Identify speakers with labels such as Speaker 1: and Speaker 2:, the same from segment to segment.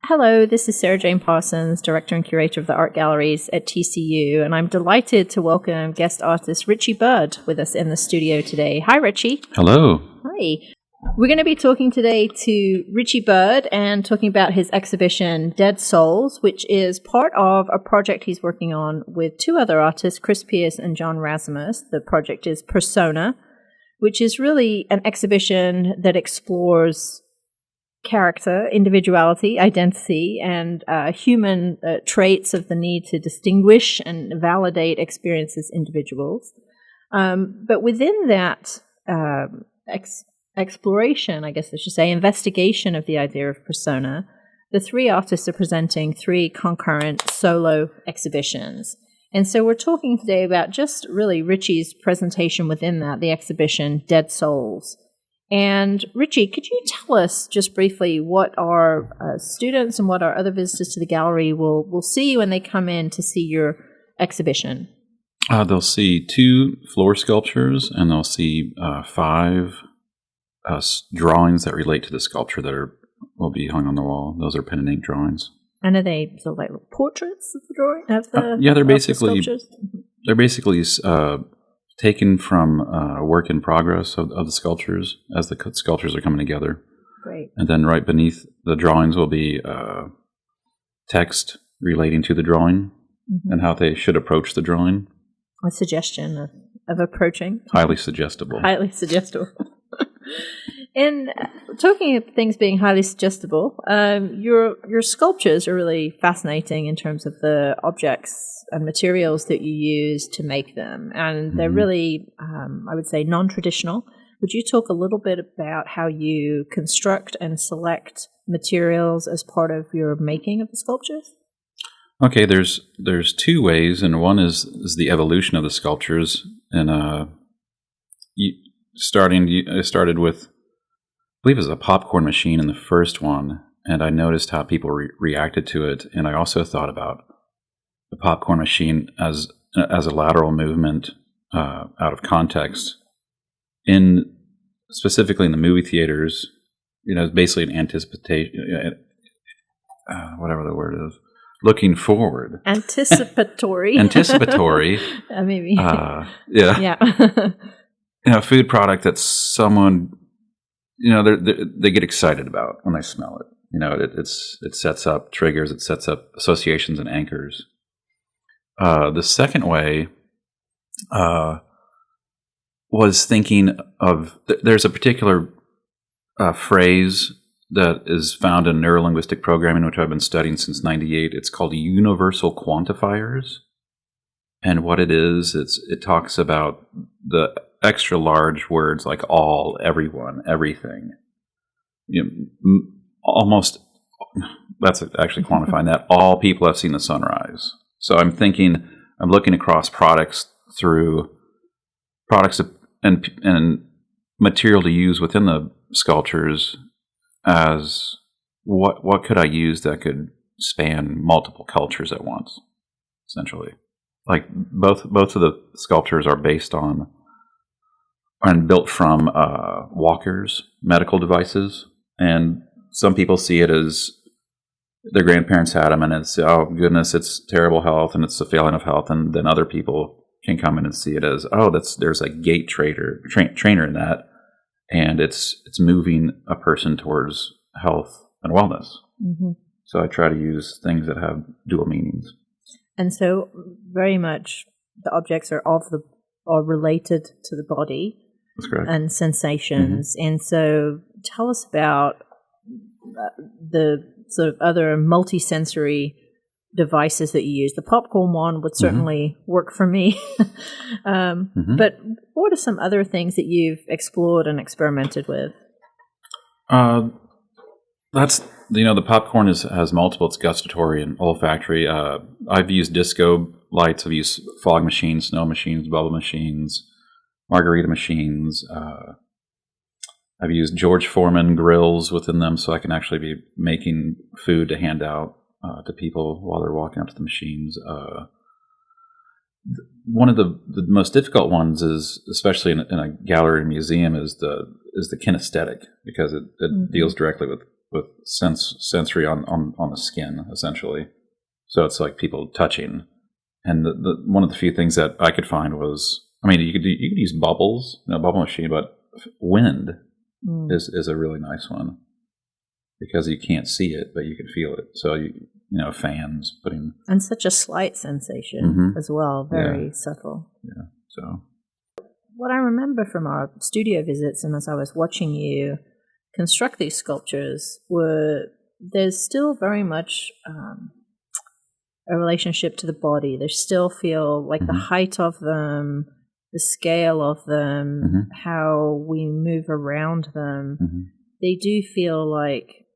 Speaker 1: Hello, this is Sara-Jayne Parsons, Director and Curator of the Art Galleries at TCU, and I'm delighted to welcome guest artist Richie Budd with us in the studio today. Hi, Richie.
Speaker 2: Hello.
Speaker 1: Hi. We're going to be talking today to Richie Budd and talking about his exhibition, Dead Souls, which is part of a project he's working on with two other artists, Kris Pierce and John Rasimus. The project is Persona, which is really an exhibition that explores character, individuality, identity, and human traits of the need to distinguish and validate experience as individuals. But within that exploration, I guess I should say, investigation of the idea of persona, the three artists are presenting three concurrent solo exhibitions. And so we're talking today about just really Richie's presentation within that, the exhibition Dead Souls. And Richie, could you tell us just briefly what our students and what our other visitors to the gallery will see when they come in to see your exhibition?
Speaker 2: They'll see 2 floor sculptures, and they'll see 5 drawings that relate to the sculpture that will be hung on the wall. Those are pen and ink drawings. And
Speaker 1: are they sort of like portraits of the drawing?
Speaker 2: Yeah, they're basically taken from work in progress of the sculptures as the sculptures are coming together.
Speaker 1: Great. And
Speaker 2: then right beneath the drawings will be text relating to the drawing and how they should approach the drawing.
Speaker 1: A suggestion of approaching.
Speaker 2: Highly suggestible.
Speaker 1: Highly suggestible. And talking of things being highly suggestible, your sculptures are really fascinating in terms of the objects and materials that you use to make them. And they're really, I would say, non-traditional. Would you talk a little bit about how you construct and select materials as part of your making of the sculptures?
Speaker 2: Okay, there's 2 ways, and one is the evolution of the sculptures. And I started with, I believe it was a popcorn machine in the first one, and I noticed how people reacted to it. And I also thought about the popcorn machine as a lateral movement out of context. Specifically in the movie theaters, it's basically an anticipation, whatever the word is, looking forward.
Speaker 1: Anticipatory.
Speaker 2: Maybe.
Speaker 1: Yeah.
Speaker 2: A food product that someone, they get excited about when they smell it. It sets up triggers, it sets up associations and anchors. The second way was thinking of, there's a particular phrase that is found in Neuro-Linguistic Programming, which I've been studying since '98. It's called universal quantifiers. And what it is, it talks about the extra large words like all, everyone, everything. Almost, that's actually quantifying that. All people have seen the sunrise. So I'm looking across products and material to use within the sculptures as what could I use that could span multiple cultures at once, essentially. Like both of the sculptures are based on and built from walkers, medical devices, and some people see it as their grandparents had them, and it's, oh goodness, it's terrible health and it's a failing of health, and then other people can come in and see it as, oh, there's a gait trainer in that, and it's moving a person towards health and wellness. Mm-hmm. So I try to use things that have dual meanings.
Speaker 1: And so very much the objects are related to the body.
Speaker 2: That's correct.
Speaker 1: And sensations. Mm-hmm. And so tell us about the sort of other multisensory devices that you use. The popcorn one would certainly work for me. But what are some other things that you've explored and experimented with?
Speaker 2: That's, the popcorn has multiple. It's gustatory and olfactory. I've used disco lights. I've used fog machines, snow machines, bubble machines, margarita machines. I've used George Foreman grills within them, so I can actually be making food to hand out to people while they're walking up to the machines. One of the most difficult ones is, especially in a gallery or museum, is the kinesthetic, because it deals directly with sensory on the skin, essentially. So it's like people touching. And the one of the few things that I could find was, I mean, you could use bubbles, bubble machine, but wind is a really nice one because you can't see it, but you can feel it. So fans putting,
Speaker 1: and such a slight sensation as well, very subtle.
Speaker 2: Yeah. So
Speaker 1: what I remember from our studio visits, and as I was watching you construct these sculptures, there's still very much a relationship to the body. They still feel like the height of them, the scale of them, how we move around them. They do feel like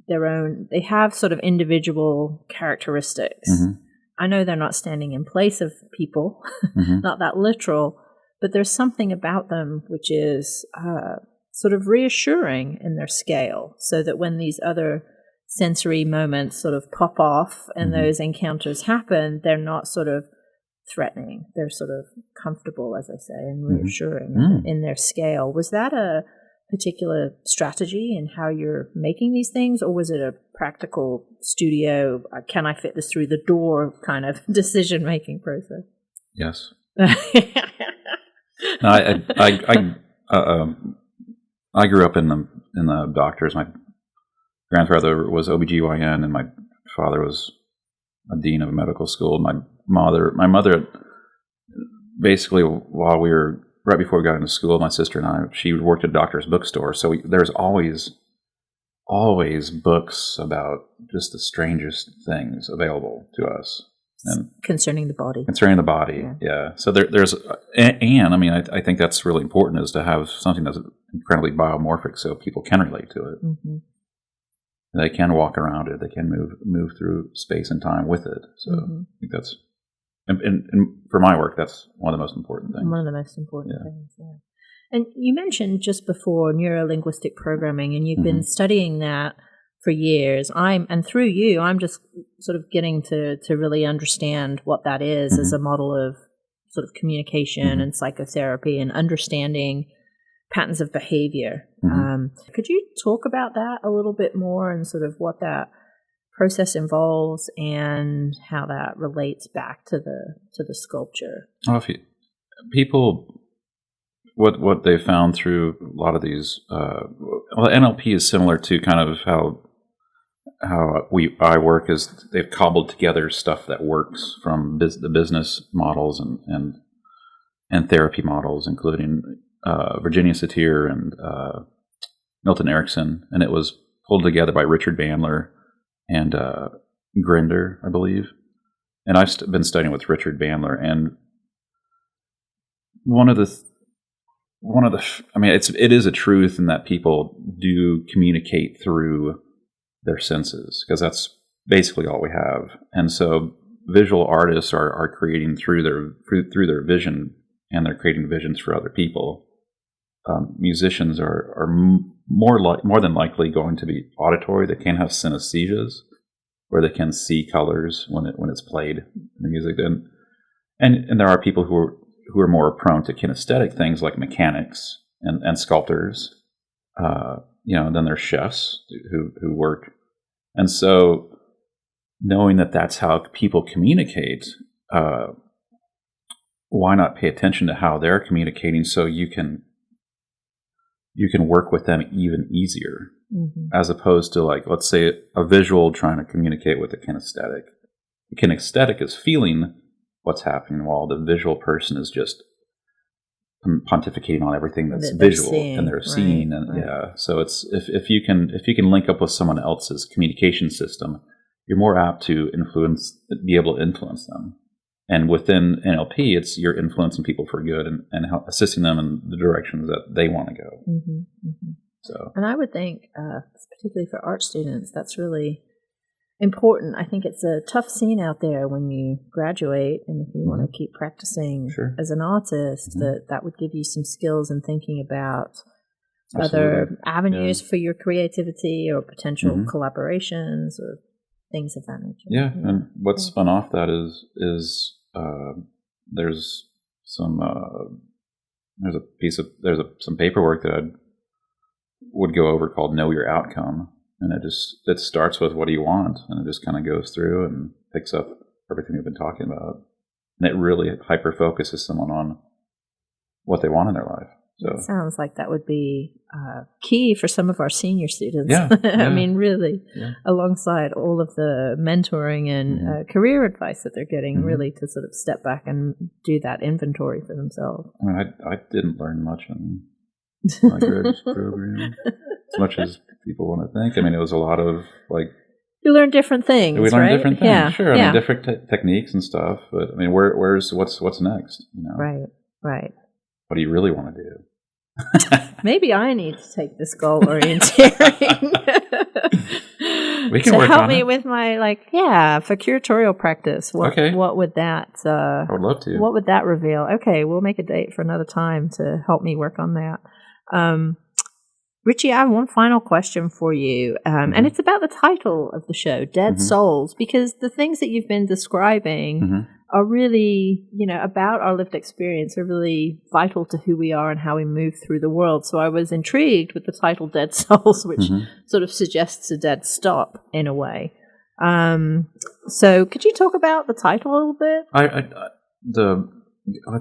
Speaker 1: their own, they have sort of individual characteristics. I know they're not standing in place of people, not that literal, but there's something about them which is sort of reassuring in their scale, so that when these other sensory moments sort of pop off and those encounters happen, they're not sort of threatening. They're sort of comfortable, as I say, and reassuring in their scale. Was that a particular strategy in how you're making these things, or was it a practical studio, can I fit this through the door kind of decision-making process?
Speaker 2: Yes. I grew up in the doctors. My grandfather was OBGYN, and my father was a dean of a medical school. My mother, basically, right before we got into school, my sister and I, she worked at a doctor's bookstore. So there's always books about just the strangest things available to us. And
Speaker 1: concerning the body.
Speaker 2: Yeah. So there's, and I mean, I think that's really important, is to have something that's incredibly biomorphic so people can relate to it. They can walk around it. They can move through space and time with it. So I think that's, and for my work, that's one of the most important things.
Speaker 1: One of the most important things, yeah. And you mentioned just before Neuro-Linguistic Programming, and you've been studying that for years. And through you, I'm just sort of getting to really understand what that is as a model of sort of communication and psychotherapy and understanding patterns of behavior. Could you talk about that a little bit more, and sort of what that process involves and how that relates back to the sculpture?
Speaker 2: Well, people, what they found through a lot of these, NLP is similar to kind of how I work, is they've cobbled together stuff that works from the business models and therapy models, including Virginia Satir and Milton Erickson, and it was pulled together by Richard Bandler and Grinder, I believe. And I've been studying with Richard Bandler, and one of the I mean, it is a truth in that people do communicate through their senses, because that's basically all we have. And so visual artists are creating through their vision, and they're creating visions for other people. Musicians are more than likely going to be auditory. They can have synesthesias, where they can see colors when it's played in the music. And there are people who are more prone to kinesthetic things, like mechanics and sculptors. And then there's chefs who work. And so knowing that that's how people communicate, why not pay attention to how they're communicating, so you can work with them even easier, as opposed to, like, let's say a visual trying to communicate with a kinesthetic. The kinesthetic is feeling what's happening, while the visual person is just pontificating on everything that's visual and they're seeing. So it's if you can link up with someone else's communication system, you're more apt to be able to influence them. And within NLP, you're influencing people for good and assisting them in the directions that they want to go. So,
Speaker 1: and I would think, particularly for art students, that's really important. I think it's a tough scene out there when you graduate, and if you want to keep practicing as an artist, that would give you some skills in thinking about other avenues for your creativity, or potential collaborations, or things of that nature.
Speaker 2: Yeah, and what spun off that is there's some some paperwork that I would go over called Know Your Outcome, And it starts with, what do you want? And it just kind of goes through and picks up everything we've been talking about. And it really hyper-focuses someone on what they want in their life. So
Speaker 1: it sounds like that would be key for some of our senior students.
Speaker 2: Yeah,
Speaker 1: I mean, really, alongside all of the mentoring and career advice that they're getting, really to sort of step back and do that inventory for themselves.
Speaker 2: I mean, I didn't learn much in my graduate program, as much as people want to think. I mean, it was a lot of like,
Speaker 1: you learn different things.
Speaker 2: We learn
Speaker 1: right?
Speaker 2: different things,
Speaker 1: yeah.
Speaker 2: sure. I mean, different techniques and stuff. But I mean, what's next? You know?
Speaker 1: Right.
Speaker 2: What do you really want to do?
Speaker 1: Maybe I need to take this goal orienteering.
Speaker 2: We can
Speaker 1: to
Speaker 2: work
Speaker 1: help
Speaker 2: on
Speaker 1: me
Speaker 2: it.
Speaker 1: with my for curatorial practice. What would that?
Speaker 2: I would love to.
Speaker 1: What would that reveal? Okay, we'll make a date for another time to help me work on that. Richie, I have one final question for you, and it's about the title of the show, Dead Souls, because the things that you've been describing are really, about our lived experience, are really vital to who we are and how we move through the world. So I was intrigued with the title Dead Souls, which sort of suggests a dead stop in a way. So could you talk about the title a little bit?
Speaker 2: I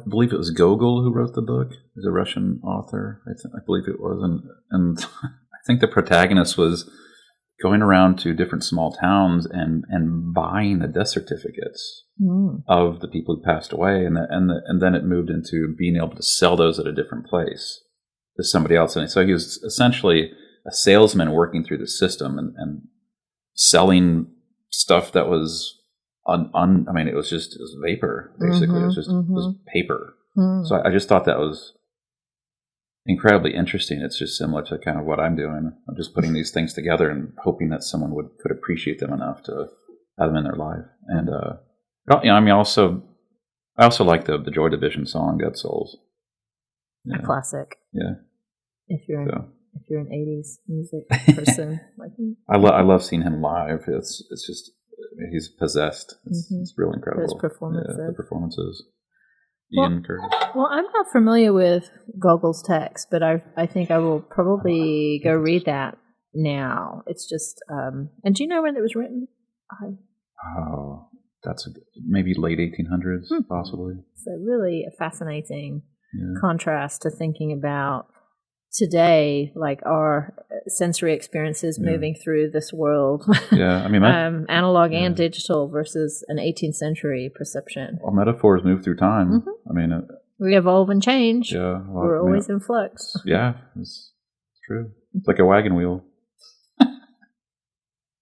Speaker 2: believe it was Gogol who wrote the book. He's a Russian author. I believe it was. And I think the protagonist was going around to different small towns and buying the death certificates of the people who passed away, and then it moved into being able to sell those at a different place to somebody else. And so he was essentially a salesman working through the system and selling stuff that was I mean, it was vapor, basically. It was paper. So I just thought that was incredibly interesting. It's just similar to kind of what I'm doing. I'm just putting these things together and hoping that someone could appreciate them enough to have them in their life. And I mean, I also like the Joy Division song "Dead Souls."
Speaker 1: A classic.
Speaker 2: Yeah.
Speaker 1: If you're an 80s music person like me.
Speaker 2: I love seeing him live. It's just, he's possessed. It's really incredible.
Speaker 1: Those performances.
Speaker 2: Yeah, the performances.
Speaker 1: Well,
Speaker 2: Ian Curtis.
Speaker 1: Well, I'm not familiar with Gogol's text, but I think I will probably go read that now. It's just, and do you know when it was written?
Speaker 2: That's maybe late 1800s, possibly.
Speaker 1: So really a fascinating contrast to thinking about today, like our sensory experiences moving through this world.
Speaker 2: Yeah, I mean,
Speaker 1: analog and digital versus an 18th century perception.
Speaker 2: Well, metaphors move through time. I mean,
Speaker 1: we evolve and change.
Speaker 2: Yeah,
Speaker 1: we're always in flux.
Speaker 2: Yeah, it's true. It's like a wagon wheel.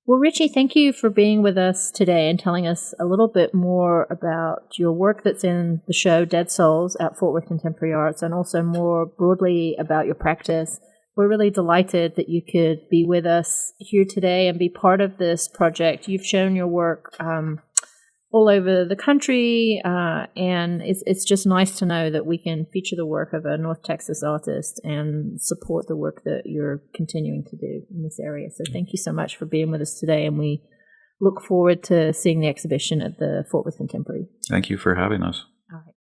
Speaker 1: Well, Richie, thank you for being with us today and telling us a little bit more about your work that's in the show Dead Souls at Fort Worth Contemporary Arts, and also more broadly about your practice. We're really delighted that you could be with us here today and be part of this project. You've shown your work all over the country, and it's just nice to know that we can feature the work of a North Texas artist and support the work that you're continuing to do in this area. So thank you so much for being with us today, and we look forward to seeing the exhibition at the Fort Worth Contemporary.
Speaker 2: Thank you for having us.
Speaker 1: All right.